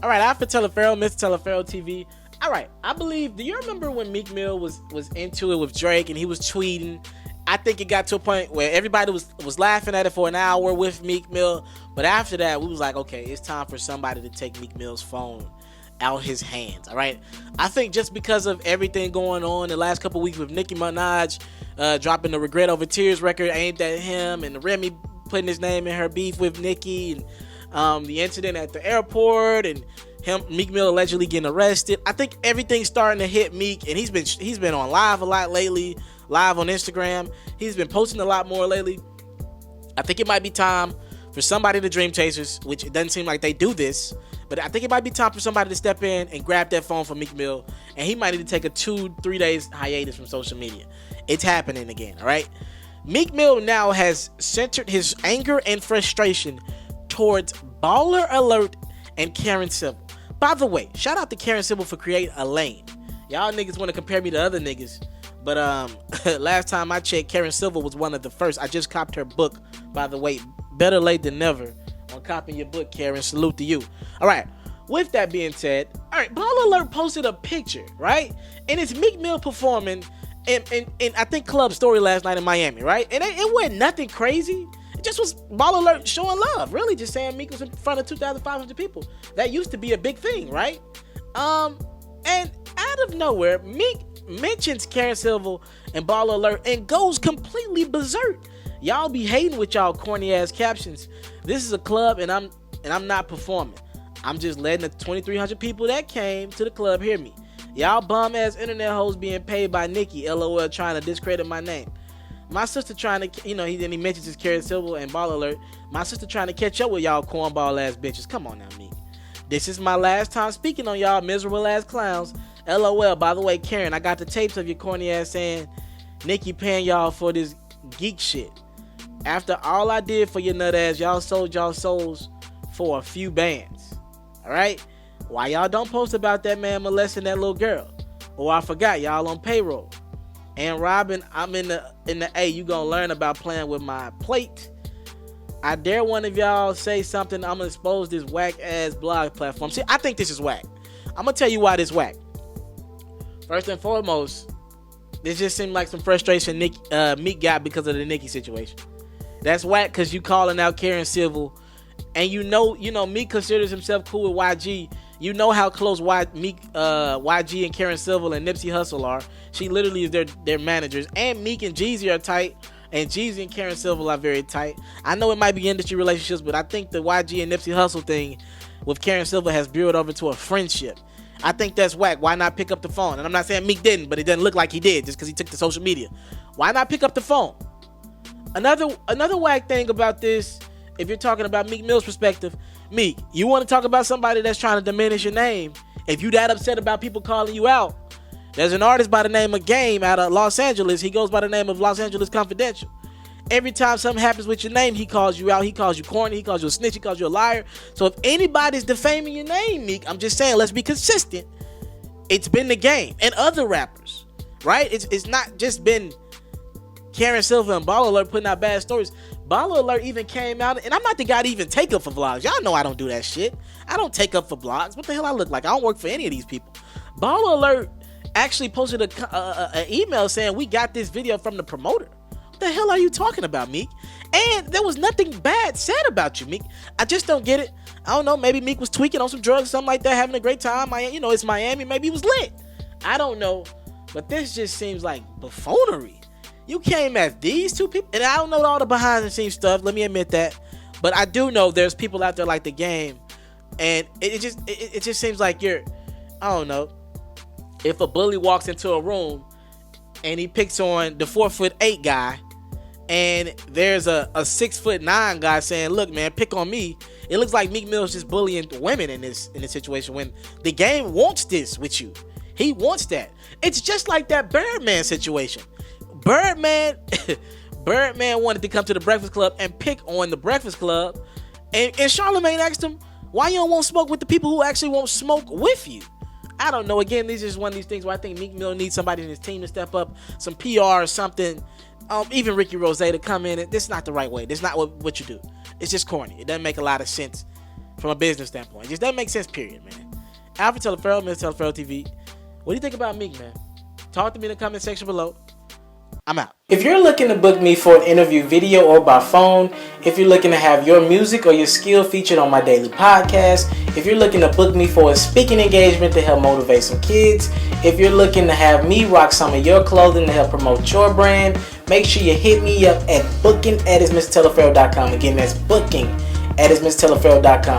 All right, after Teleferro, Mr. Teleferro TV. All right, I believe. Do you remember when Meek Mill was into it with Drake and he was tweeting? I think it got to a point where everybody was laughing at it for an hour with Meek Mill, but after that, we was like, okay, it's time for somebody to take Meek Mill's phone out his hands. All right, I think just because of everything going on the last couple weeks with Nicki Minaj dropping the Regret Over Tears record aimed at him, and Remy putting his name in her beef with Nicki, and the incident at the airport, and Meek Mill allegedly getting arrested. I think everything's starting to hit Meek, and he's been on live a lot lately, live on Instagram. He's been posting a lot more lately. I think it might be time for somebody, the Dream Chasers, which it doesn't seem like they do this, but I think it might be time for somebody to step in and grab that phone from Meek Mill, and he might need to take a 2-3 days hiatus from social media. It's happening again, all right? Meek Mill now has centered his anger and frustration towards Baller Alert and Karen Civil. By the way, shout out to Karen Civil for creating a lane. Y'all niggas want to compare me to other niggas, but last time I checked, Karen Civil was one of the first. I just copped her book, by the way. Better late than never on copying your book, Karen. Salute to you. All right, with that being said, all right, Baller Alert posted a picture, right? And it's Meek Mill performing in I think Club Story last night in Miami, right? And it wasn't nothing crazy. It just was Baller Alert showing love, really, just saying Meek was in front of 2,500 people. That used to be a big thing, right? And out of nowhere, Meek mentions Karen Civil and Baller Alert and goes completely berserk. Y'all be hating with y'all corny ass captions. This is a club and I'm not performing. I'm just letting the 2,300 people that came to the club hear me. Y'all bum ass internet hoes being paid by Nicki, LOL, trying to discredit my name. My sister trying to, he mentions his Karen Civil and Baller Alert. My sister trying to catch up with y'all cornball ass bitches. Come on now, Meek. This is my last time speaking on y'all miserable ass clowns. LOL. By the way, Karen, I got the tapes of your corny ass saying Nicki paying y'all for this geek shit. After all I did for your nut ass, y'all sold y'all souls for a few bands. Alright? Why y'all don't post about that man molesting that little girl? Or I forgot, y'all on payroll. And Robin, I'm in the A, you gonna learn about playing with my plate. I dare one of y'all say something, I'm gonna expose this whack ass blog platform. See, I think this is whack. I'm gonna tell you why this whack. First and foremost, this just seemed like some frustration Meek got because of the Nicki situation. That's whack because you calling out Karen Civil, and Meek considers himself cool with YG. You know how close YG and Karen Civil and Nipsey Hussle are. She literally is their managers. And Meek and Jeezy are tight, and Jeezy and Karen Civil are very tight. I know it might be industry relationships, but I think the YG and Nipsey Hussle thing with Karen Civil has built over to a friendship. I think that's whack. Why not pick up the phone? And I'm not saying Meek didn't, but it doesn't look like he did just because he took to social media. Why not pick up the phone? Another whack thing about this, if you're talking about Meek Mill's perspective, Meek, you want to talk about somebody that's trying to diminish your name. If you that upset about people calling you out, there's an artist by the name of Game out of Los Angeles. He goes by the name of Los Angeles Confidential. Every time something happens with your name, he calls you out. He calls you corny. He calls you a snitch. He calls you a liar. So if anybody's defaming your name, Meek, I'm just saying, let's be consistent. It's been the Game and other rappers, right? It's not just been Karen Silver and Baller Alert putting out bad stories. Baller Alert even came out, and I'm not the guy to even take up for vlogs. Y'all know I don't do that shit. I don't take up for vlogs. What the hell I look like? I don't work for any of these people. Baller Alert actually posted an email saying, we got this video from the promoter. What the hell are you talking about, Meek? And there was nothing bad said about you, Meek. I just don't get it. I don't know. Maybe Meek was tweaking on some drugs or something like that, having a great time. It's Miami. Maybe he was lit. I don't know. But this just seems like buffoonery. You came at these two people, and I don't know all the behind the scenes stuff, let me admit that, but I do know there's people out there like the Game, and it just seems like I don't know, if a bully walks into a room and he picks on the 4'8" guy, and there's a 6'9" guy saying, look man, pick on me, it looks like Meek Mill's just bullying women in this situation, when the Game wants this with you. He wants that. It's just like that Birdman situation. Birdman wanted to come to the Breakfast Club and pick on the Breakfast Club, and Charlamagne asked him, why you don't want to smoke with the people who actually won't smoke with you? I don't know. Again, this is one of these things where I think Meek Mill needs somebody in his team to step up, some PR or something, even Ricky Rose to come in. This is not the right way. This is not what you do. It's just corny. It doesn't make a lot of sense. from a business standpoint. It just doesn't make sense, period, man. Alfred Teleferro, Mr. Teleferro TV. What do you think about Meek, man? Talk to me in the comment section below. I'm out. If you're looking to book me for an interview video or by phone, if you're looking to have your music or your skill featured on my daily podcast, if you're looking to book me for a speaking engagement to help motivate some kids, if you're looking to have me rock some of your clothing to help promote your brand, make sure you hit me up at booking@ismrteleferro.com. Again, that's booking@ismrteleferro.com.